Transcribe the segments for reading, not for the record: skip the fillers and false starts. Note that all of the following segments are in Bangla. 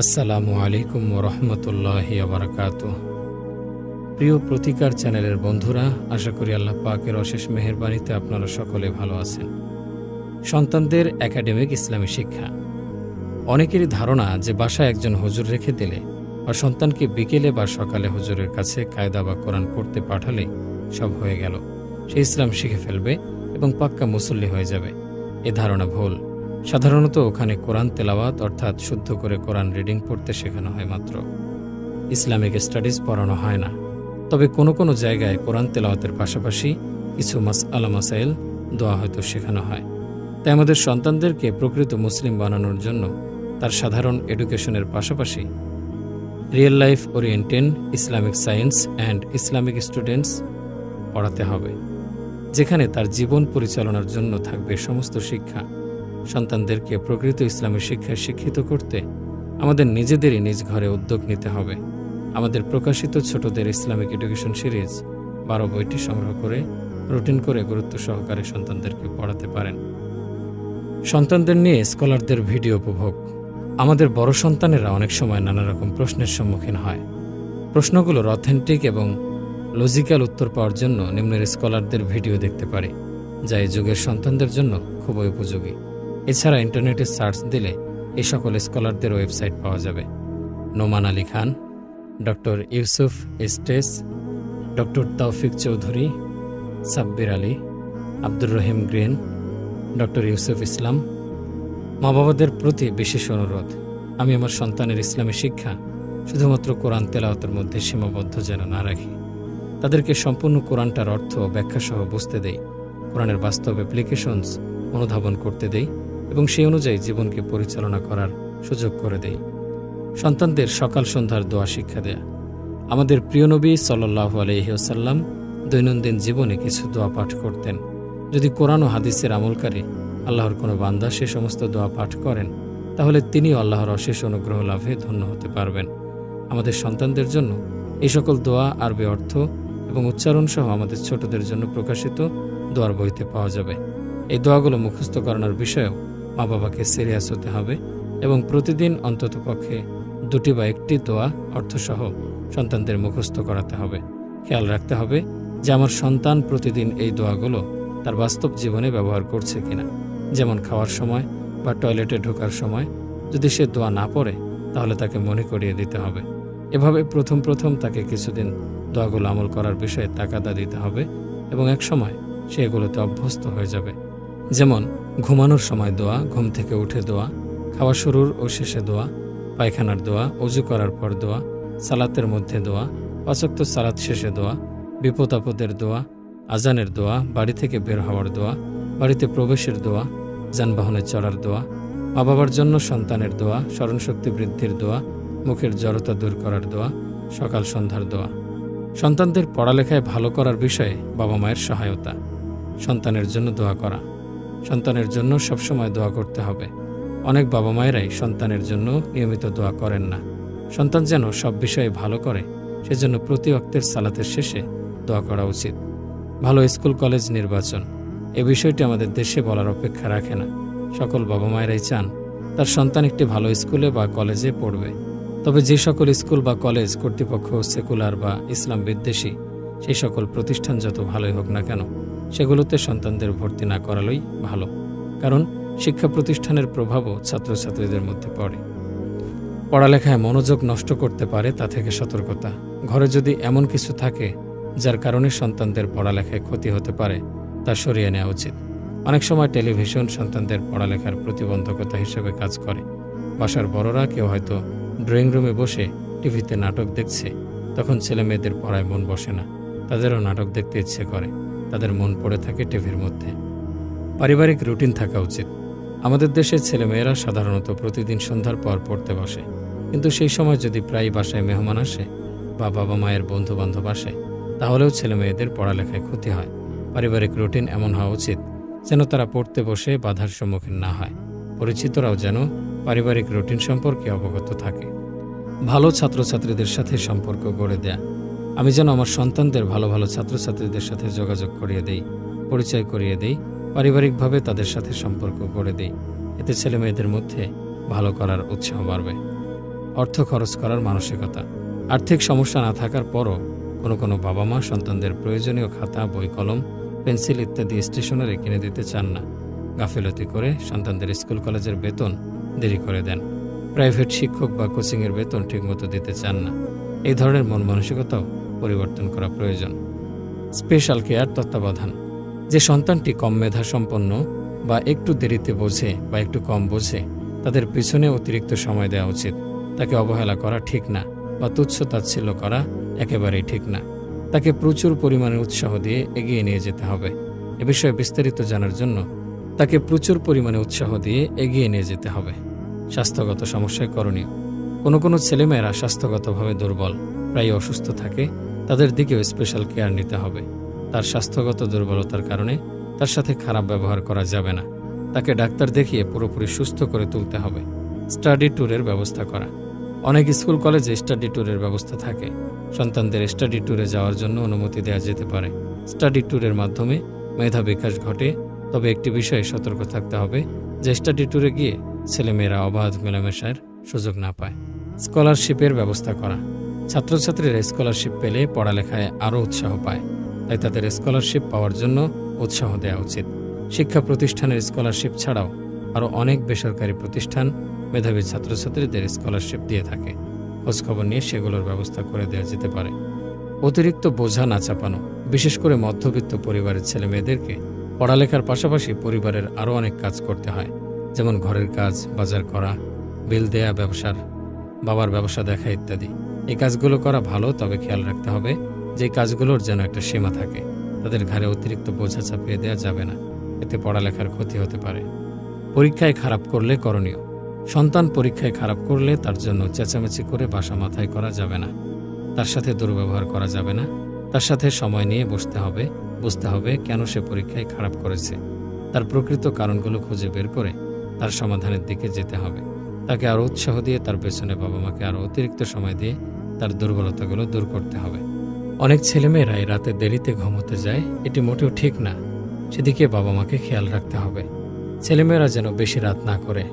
আসসালামু আলাইকুম ওরহমতুল্লাহি ওয়াবারাকাতুহ। প্রিয় প্রতিকার চ্যানেলের বন্ধুরা, আশা করি আল্লাহ পাকের অশেষ মেহেরবানিতে আপনারা সকলে ভালো আছেন। সন্তানদের একাডেমিক ইসলামী শিক্ষা। অনেকেরই ধারণা যে বাসায় একজন হুজুর রেখে দিলে বা সন্তানকে বিকেলে বা সকালে হুজুরের কাছে কায়দা বা কোরআন পড়তে পাঠালে সব হয়ে গেল, সে ইসলাম শিখে ফেলবে এবং পাক্কা মুসল্লি হয়ে যাবে। এ ধারণা ভুল। সাধারণত ওখানে কোরআন তেলাওয়াত অর্থাৎ শুদ্ধ করে কোরআন রিডিং পড়তে শেখানো হয় মাত্র, ইসলামিক স্টাডিজ পড়ানো হয় না। তবে কোনো কোনো জায়গায় কোরআন তেলাওয়াতের পাশাপাশি কিছু মাসআলা মাসাইল দোয়া হয়তো শেখানো হয়। তাই আমাদের সন্তানদেরকে প্রকৃত মুসলিম বানানোর জন্য তার সাধারণ এডুকেশনের পাশাপাশি real life oriented Islamic science and Islamic students পড়াতে হবে, যেখানে তার জীবন পরিচালনার জন্য থাকবে সমস্ত শিক্ষা। সন্তানদেরকে প্রকৃত ইসলামী শিক্ষায় শিক্ষিত করতে আমাদের নিজেদেরই নিজ ঘরে উদ্যোগ নিতে হবে। আমাদের প্রকাশিত ছোটদের ইসলামিক এডুকেশন সিরিজ 12 বইটি সংগ্রহ করে রুটিন করে গুরুত্ব সহকারে সন্তানদেরকে পড়াতে পারেন। সন্তানদের নিয়ে স্কলারদের ভিডিও উপভোগ। আমাদের বড় সন্তানেরা অনেক সময় নানা রকম প্রশ্নের সম্মুখীন হয়। প্রশ্নগুলোর অথেন্টিক এবং লজিক্যাল উত্তর পাওয়ার জন্য নিম্নের স্কলারদের ভিডিও দেখতে পারে, যা এই যুগের সন্তানদের জন্য খুবই উপযোগী। এছাড়া ইন্টারনেটে সার্চ দিলে এই সকল স্কলারদের ওয়েবসাইট পাওয়া যাবে। Nouman Ali Khan, doctor Yusuf Estes, doctor Tawfique Chowdhury, Sabbir Ali, Abdur Raheem Green, doctor Yusuf Islam. মা বাবাদের প্রতি বিশেষ অনুরোধ, আমি আমার সন্তানের ইসলামী শিক্ষা শুধুমাত্র কোরআন তেলাওয়াতের মধ্যে সীমাবদ্ধ যেন না রাখি। তাদেরকে সম্পূর্ণ কোরআনটার অর্থ ও ব্যাখ্যাসহ বুঝতে দেই, কোরআনের বাস্তব অ্যাপ্লিকেশনস অনুধাবন করতে দেই এবং সেই অনুযায়ী জীবনকে পরিচালনা করার সুযোগ করে দেই। সন্তানদের সকাল সন্ধ্যার দোয়া শিক্ষা দেয়া। আমাদের প্রিয় নবী সাল্লাল্লাহু আলাইহি ওয়াসাল্লাম দৈনন্দিন জীবনে কিছু দোয়া পাঠ করতেন। যদি কোরআন ও হাদিসের আমলকারী আল্লাহর কোনো বান্দা সে সমস্ত দোয়া পাঠ করেন, তাহলে তিনিও আল্লাহর অশেষ অনুগ্রহ লাভে ধন্য হতে পারবেন। আমাদের সন্তানদের জন্য এই সকল দোয়া আরবি অর্থ এবং উচ্চারণ সহ আমাদের ছোটদের জন্য প্রকাশিত দোয়ার বইতে পাওয়া যাবে। এই দোয়াগুলো মুখস্থ করানোর বিষয়েও মা বাবাকে সিরিয়াস হতে হবে এবং প্রতিদিন অন্ততপক্ষে 2টি বা 1টি দোয়া অর্থসহ সন্তানদের মুখস্থ করাতে হবে। খেয়াল রাখতে হবে যে আমার সন্তান প্রতিদিন এই দোয়াগুলো তার বাস্তব জীবনে ব্যবহার করছে কিনা। যেমন খাওয়ার সময় বা টয়লেটে ঢোকার সময় যদি সে দোয়া না পড়ে, তাহলে তাকে মনে করিয়ে দিতে হবে। এভাবে প্রথম তাকে কিছুদিন দোয়াগুলো আমল করার বিষয়ে তাকাদা দিতে হবে এবং এক সময় সে এগুলোতে অভ্যস্ত হয়ে যাবে। যেমন ঘুমানোর সময় দোয়া, ঘুম থেকে উঠে দোয়া, খাওয়া শুরুর ও শেষে দোয়া, পায়খানার দোয়া, ওযু করার পর দোয়া, সালাতের মধ্যে দোয়া, 5 ওয়াক্ত সালাত শেষে দোয়া, বিপদ আপদের দোয়া, আজানের দোয়া, বাড়ি থেকে বের হওয়ার দোয়া, বাড়িতে প্রবেশের দোয়া, যানবাহনে চড়ার দোয়া, মা বাবার জন্য সন্তানের দোয়া, স্মরণশক্তি বৃদ্ধির দোয়া, মুখের জড়তা দূর করার দোয়া, সকাল সন্ধ্যার দোয়া। সন্তানদের পড়ালেখায় ভালো করার বিষয়ে বাবা মায়ের সহায়তা। সন্তানের জন্য দোয়া করা। সন্তানের জন্য সবসময় দোয়া করতে হবে। অনেক বাবা মায়েরাই সন্তানের জন্য নিয়মিত দোয়া করেন না। সন্তান যেন সব বিষয়ে ভালো করে, সেজন্য প্রতি ওয়াক্তের সালাতের শেষে দোয়া করা উচিত। ভালো স্কুল কলেজ নির্বাচন। এ বিষয়টি আমাদের দেশে বলার অপেক্ষা রাখে না। সকল বাবা মায়েরাই চান তার সন্তান একটি ভালো স্কুলে বা কলেজে পড়বে। তবে যে সকল স্কুল বা কলেজ কর্তৃপক্ষ সেকুলার বা ইসলাম বিদ্বেষী, সেই সকল প্রতিষ্ঠান যত ভালোই হোক না কেন, সেগুলোতে সন্তানদের ভর্তি না করালেই ভালো। কারণ শিক্ষা প্রতিষ্ঠানের প্রভাবও ছাত্রছাত্রীদের মধ্যে পড়ে। পড়ালেখায় মনোযোগ নষ্ট করতে পারে, তা থেকে সতর্কতা। ঘরে যদি এমন কিছু থাকে যার কারণে সন্তানদের পড়ালেখায় ক্ষতি হতে পারে, তা সরিয়ে নেওয়া উচিত। অনেক সময় টেলিভিশন সন্তানদের পড়ালেখার প্রতিবন্ধকতা হিসেবে কাজ করে। বাসার বড়রা কেউ হয়তো ড্রয়িং রুমে বসে টিভিতে নাটক দেখছে, তখন ছেলে মেয়েদের পড়ায় মন বসে না, তাদেরও নাটক দেখতে ইচ্ছে করে, তাদের মন পড়ে থাকে টিভির মধ্যে। পারিবারিক রুটিন থাকা উচিত। আমাদের দেশের ছেলেমেয়েরা সাধারণত প্রতিদিন সন্ধ্যার পর পড়তে বসে, কিন্তু সেই সময় যদি প্রায় বাসায় মেহমান আসে বা বাবা মায়ের বন্ধু বান্ধব আসে, তাহলেও ছেলে মেয়েদের পড়ালেখায় ক্ষতি হয়। পারিবারিক রুটিন এমন হওয়া উচিত যেন তারা পড়তে বসে বাধার সম্মুখীন না হয়। পরিচিতরাও যেন পারিবারিক রুটিন সম্পর্কে অবগত থাকে। ভালো ছাত্রছাত্রীদের সাথে সম্পর্ক গড়ে দেয়া। আমি যেন আমার সন্তানদের ভালো ভালো ছাত্রছাত্রীদের সাথে যোগাযোগ করিয়ে দেই, পরিচয় করিয়ে দেই, পারিবারিকভাবে তাদের সাথে সম্পর্ক গড়ে দেই। এতে ছেলে মেয়েদের মধ্যে ভালো করার উৎসাহ বাড়বে। অর্থ খরচ করার মানসিকতা। আর্থিক সমস্যা না থাকার পরও কোনো বাবা মা সন্তানদের প্রয়োজনীয় খাতা, বই, কলম, পেন্সিল ইত্যাদি স্টেশনারি কিনে দিতে চান না। গাফিলতি করে সন্তানদের স্কুল কলেজের বেতন দেরি করে দেন। প্রাইভেট শিক্ষক বা কোচিংয়ের বেতন ঠিকমতো দিতে চান না। এই ধরনের মন মানসিকতাও পরিবর্তন করা প্রয়োজন। স্পেশাল কেয়ার তত্ত্বাবধান। যে সন্তানটি কম মেধা সম্পন্ন বা একটু দেরিতে বোঝে বা একটু কম বোঝে, তাদের পিছনে অতিরিক্ত সময় দেওয়া উচিত। তাকে অবহেলা করা ঠিক না বা তুচ্ছ তাচ্ছিল্য করা একেবারেই ঠিক না। তাকে প্রচুর পরিমাণে উৎসাহ দিয়ে এগিয়ে নিয়ে যেতে হবে। এ বিষয়ে বিস্তারিত জানার জন্য তাকে প্রচুর পরিমাণে উৎসাহ দিয়ে এগিয়ে নিয়ে যেতে হবে। স্বাস্থ্যগত সমস্যায় করণীয়। কোনো ছেলেমেয়েরা স্বাস্থ্যগতভাবে দুর্বল, প্রায় অসুস্থ থাকে, তাদের দিকেও স্পেশাল কেয়ার নিতে হবে। তার স্বাস্থ্যগত দুর্বলতার কারণে তার সাথে খারাপ ব্যবহার করা যাবে না। তাকে ডাক্তার দেখিয়ে পুরোপুরি সুস্থ করে তুলতে হবে। স্টাডি ট্যুরের ব্যবস্থা করা। অনেক স্কুল কলেজে স্টাডি ট্যুরের ব্যবস্থা থাকে। সন্তানদের স্টাডি ট্যুরে যাওয়ার জন্য অনুমতি দেওয়া যেতে পারে। স্টাডি ট্যুরের মাধ্যমে মেধা বিকাশ ঘটে, তবে একটি বিষয়ে সতর্ক থাকতে হবে যে স্টাডি ট্যুরে গিয়ে ছেলেমেয়েরা অবাধ মেলামেশার সুযোগ না পায়। স্কলারশিপের ব্যবস্থা করা। ছাত্রছাত্রীরা স্কলারশিপ পেলে পড়ালেখায় আরও উৎসাহ পায়, তাই তাদের স্কলারশিপ পাওয়ার জন্য উৎসাহ দেওয়া উচিত। শিক্ষা প্রতিষ্ঠানের স্কলারশিপ ছাড়াও আরও অনেক বেসরকারি প্রতিষ্ঠান মেধাবী ছাত্রছাত্রীদের স্কলারশিপ দিয়ে থাকে। খোঁজখবর নিয়ে সেগুলোর ব্যবস্থা করে দেওয়া যেতে পারে। অতিরিক্ত বোঝা না চাপানো। বিশেষ করে মধ্যবিত্ত পরিবারের ছেলে মেয়েদেরকে পড়ালেখার পাশাপাশি পরিবারের আরও অনেক কাজ করতে হয়, যেমন ঘরের কাজ, বাজার করা, বিল দেয়া, বাবার ব্যবসা দেখা ইত্যাদি। এই কাজগুলো করা ভালো, তবে খেয়াল রাখতে হবে যে কাজগুলোর যেন একটা সীমা থাকে। তাদের ঘাড়ে অতিরিক্ত বোঝা চাপিয়ে দেওয়া যাবে না, এতে পড়ালেখার ক্ষতি হতে পারে। পরীক্ষায় খারাপ করলে করণীয়। সন্তান পরীক্ষায় খারাপ করলে তার জন্য চেঁচামেচি করে বাসা মাথায় করা যাবে না। তার সাথে দুর্ব্যবহার করা যাবে না। তার সাথে সময় নিয়ে বসতে হবে, বুঝতে হবে কেন সে পরীক্ষায় খারাপ করেছে। তার প্রকৃত কারণগুলো খুঁজে বের করে তার সমাধানের দিকে যেতে হবে। তাকে আরও উৎসাহ দিয়ে তার পেছনে বাবা মাকে আরও অতিরিক্ত সময় দিয়ে তার দুর্বলতাগুলো দূর করতে হবে। অনেক ছেলেমেয়েরাই রাতে দেরিতে ঘুমোতে যায়, এটি মোটেও ঠিক না। সেদিকে বাবা মাকে খেয়াল রাখতে হবে। ছেলেমেয়েরা যেন বেশি রাত না করে।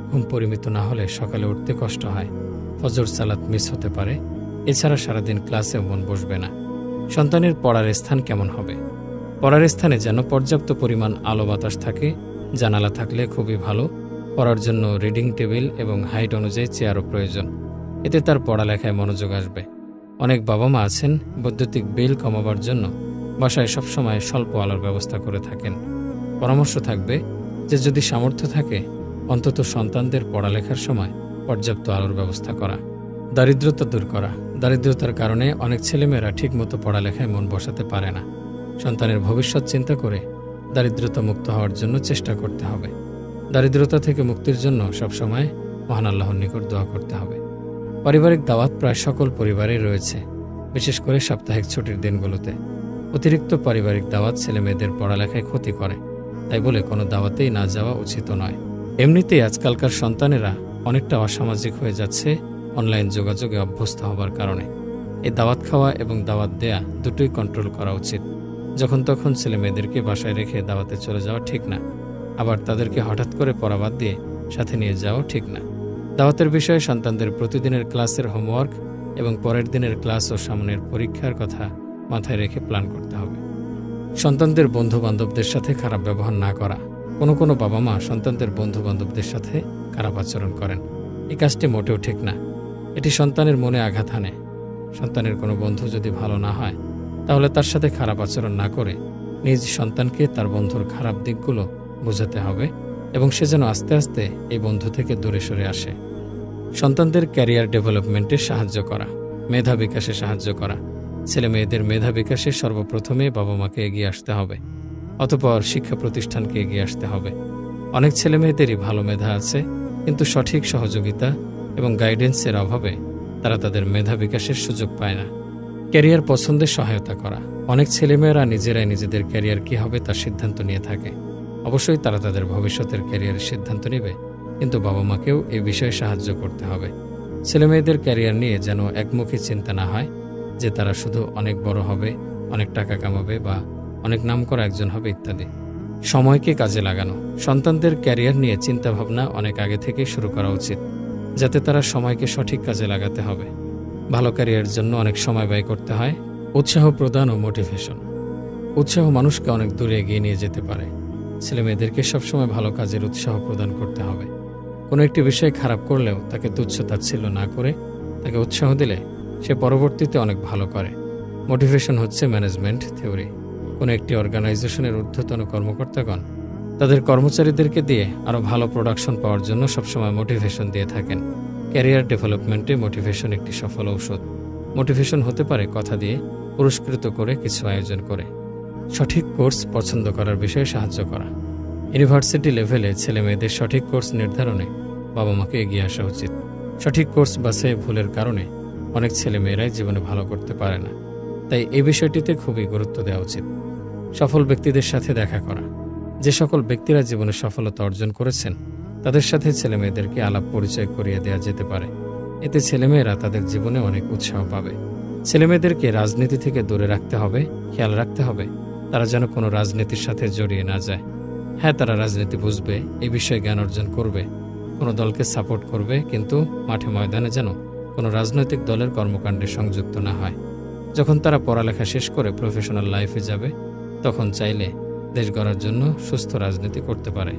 ঘুম পরিমিত না হলে সকালে উঠতে কষ্ট হয়, ফজর সালাত মিস হতে পারে। এছাড়া সারাদিন ক্লাসেও মন বসবে না। সন্তানের পড়ার স্থান কেমন হবে? পড়ার স্থানে যেন পর্যাপ্ত পরিমাণ আলো বাতাস থাকে। জানালা থাকলে খুবই ভালো। পড়ার জন্য রিডিং টেবিল এবং হাইট অনুযায়ী চেয়ারও প্রয়োজন। এতে তার পড়ালেখায় মনোযোগ আসবে। অনেক বাবা মা আছেন বৈদ্যুতিক বিল কমাবার জন্য বাসায় সবসময় স্বল্প আলোর ব্যবস্থা করে থাকেন। পরামর্শ থাকবে যে যদি সামর্থ্য থাকে অন্তত সন্তানদের পড়ালেখার সময় পর্যাপ্ত আলোর ব্যবস্থা করা। দারিদ্রতা দূর করা। দারিদ্রতার কারণে অনেক ছেলেমেয়েরা ঠিকমতো পড়ালেখায় মন বসাতে পারে না। সন্তানের ভবিষ্যৎ চিন্তা করে দারিদ্রতা মুক্ত হওয়ার জন্য চেষ্টা করতে হবে। দারিদ্রতা থেকে মুক্তির জন্য সবসময় মহান আল্লাহর নিকট দোয়া করতে হবে। পারিবারিক দাওয়াত প্রায় সকল পরিবারেই রয়েছে, বিশেষ করে সাপ্তাহিক ছুটির দিনগুলোতে। অতিরিক্ত পারিবারিক দাওয়াত ছেলেমেয়েদের পড়ালেখায় ক্ষতি করে, তাই বলে কোনো দাওয়াতেই না যাওয়া উচিত নয়। এমনিতেই আজকালকার সন্তানেরা অনেকটা অসামাজিক হয়ে যাচ্ছে অনলাইন যোগাযোগে অভ্যস্ত হবার কারণে। এই দাওয়াত খাওয়া এবং দাওয়াত দেয়া দুটোই কন্ট্রোল করা উচিত। যখন তখন ছেলে মেয়েদেরকে বাসায় রেখে দাওয়াতে চলে যাওয়া ঠিক না, আবার তাদেরকে হঠাৎ করে পড়া বাদ দিয়ে সাথে নিয়ে যাওয়া ঠিক না। দাওয়াতের বিষয়ে সন্তানদের প্রতিদিনের ক্লাসের হোমওয়ার্ক এবং পরের দিনের ক্লাস ও সামনের পরীক্ষার কথা মাথায় রেখে প্ল্যান করতে হবে। সন্তানদের বন্ধু বান্ধবদের সাথে খারাপ ব্যবহার না করা। কোনো বাবা মা সন্তানদের বন্ধু বান্ধবদের সাথে খারাপ আচরণ করেন। এই কাজটি মোটেও ঠিক না। এটি সন্তানের মনে আঘাত হানে। সন্তানের কোনো বন্ধু যদি ভালো না হয়, তাহলে তার সাথে খারাপ আচরণ না করে নিজ সন্তানকে তার বন্ধুর খারাপ দিকগুলো বোঝাতে হবে এবং সে যেন আস্তে আস্তে এই বন্ধু থেকে দূরে সরে আসে। সন্তানদের ক্যারিয়ার ডেভেলপমেন্টে সাহায্য করা, মেধা বিকাশে সাহায্য করা। ছেলে মেয়েদের মেধা বিকাশে সর্বপ্রথমে বাবা মাকে এগিয়ে আসতে হবে, অতঃপর শিক্ষা প্রতিষ্ঠানকে এগিয়ে আসতে হবে। অনেক ছেলে মেয়েদেরই ভালো মেধা আছে, কিন্তু সঠিক সহযোগিতা এবং গাইডেন্সের অভাবে তারা তাদের মেধা বিকাশের সুযোগ পায় না। ক্যারিয়ার পছন্দে সহায়তা করা। অনেক ছেলেমেয়েরা নিজেরাই নিজেদের ক্যারিয়ার কী হবে তার সিদ্ধান্ত নিয়ে থাকে। অবশ্যই তারা তাদের ভবিষ্যতের ক্যারিয়ারের সিদ্ধান্ত নেবে, কিন্তু বাবা মাকেও এই বিষয়ে সাহায্য করতে হবে। ছেলেমেয়েদের ক্যারিয়ার নিয়ে যেন একমুখী চিন্তা না হয় যে তারা শুধু অনেক বড় হবে, অনেক টাকা কামাবে বা অনেক নামকরা একজন হবে ইত্যাদি। সময়কে কাজে লাগানো। সন্তানদের ক্যারিয়ার নিয়ে চিন্তাভাবনা অনেক আগে থেকেই শুরু করা উচিত। যাতে তারা সময়কে সঠিক কাজে লাগাতে হবে। ভালো ক্যারিয়ারের জন্য অনেক সময় ব্যয় করতে হয়। উৎসাহ প্রদান ও মোটিভেশন। উৎসাহ মানুষকে অনেক দূরে এগিয়ে নিয়ে যেতে পারে। ছেলেমেয়েদেরকে সবসময় ভালো কাজের উৎসাহ প্রদান করতে হবে। কোনো একটি বিষয় খারাপ করলেও তাকে তুচ্ছ-তাচ্ছিল্য না করে তাকে উৎসাহ দিলে সে পরবর্তীতে অনেক ভালো করে। মোটিভেশন হচ্ছে ম্যানেজমেন্ট থিওরি। কোনো একটি অর্গানাইজেশনের ঊর্ধ্বতন কর্মকর্তাগণ তাদের কর্মচারীদেরকে দিয়ে আরও ভালো প্রোডাকশন পাওয়ার জন্য সবসময় মোটিভেশন দিয়ে থাকেন। ক্যারিয়ার ডেভেলপমেন্টে মোটিভেশন একটি সফল ঔষধ। মোটিভেশন হতে পারে কথা দিয়ে, পুরস্কৃত করে, কিছু আয়োজন করে। সঠিক কোর্স পছন্দ করার বিষয়ে সাহায্য করা। ইউনিভার্সিটি লেভেলে ছেলে মেয়েদের সঠিক কোর্স নির্ধারণে বাবা মাকে এগিয়ে আসা উচিত। সঠিক কোর্স বাছাই ভুলের কারণে অনেক ছেলে মেয়েরাই জীবনে ভালো করতে পারে না, তাই এই বিষয়টিতে খুবই গুরুত্ব দেওয়া উচিত। সফল ব্যক্তিদের সাথে দেখা করা। যে সকল ব্যক্তিরা জীবনে সফলতা অর্জন করেছেন তাদের সাথে ছেলে মেয়েদেরকে আলাপ পরিচয় করিয়ে দেওয়া যেতে পারে। এতে ছেলেমেয়েরা তাদের জীবনে অনেক উৎসাহ পাবে। ছেলেমেয়েদেরকে রাজনীতি থেকে দূরে রাখতে হবে, খেয়াল রাখতে হবে তারা যেন কোনো রাজনীতির সাথে জড়িয়ে না যায়। হ্যাঁ, তারা রাজনীতি বুঝবে, এই বিষয়ে জ্ঞান অর্জন করবে, কোনো দলকে সাপোর্ট করবে, কিন্তু মাঠে ময়দানে যেন কোনো রাজনৈতিক দলের কর্মকাণ্ডে সংযুক্ত না হয়। যখন তারা পড়ালেখা শেষ করে প্রফেশনাল লাইফে যাবে তখন চাইলে দেশ গড়ার জন্য সুস্থ রাজনীতি করতে পারে।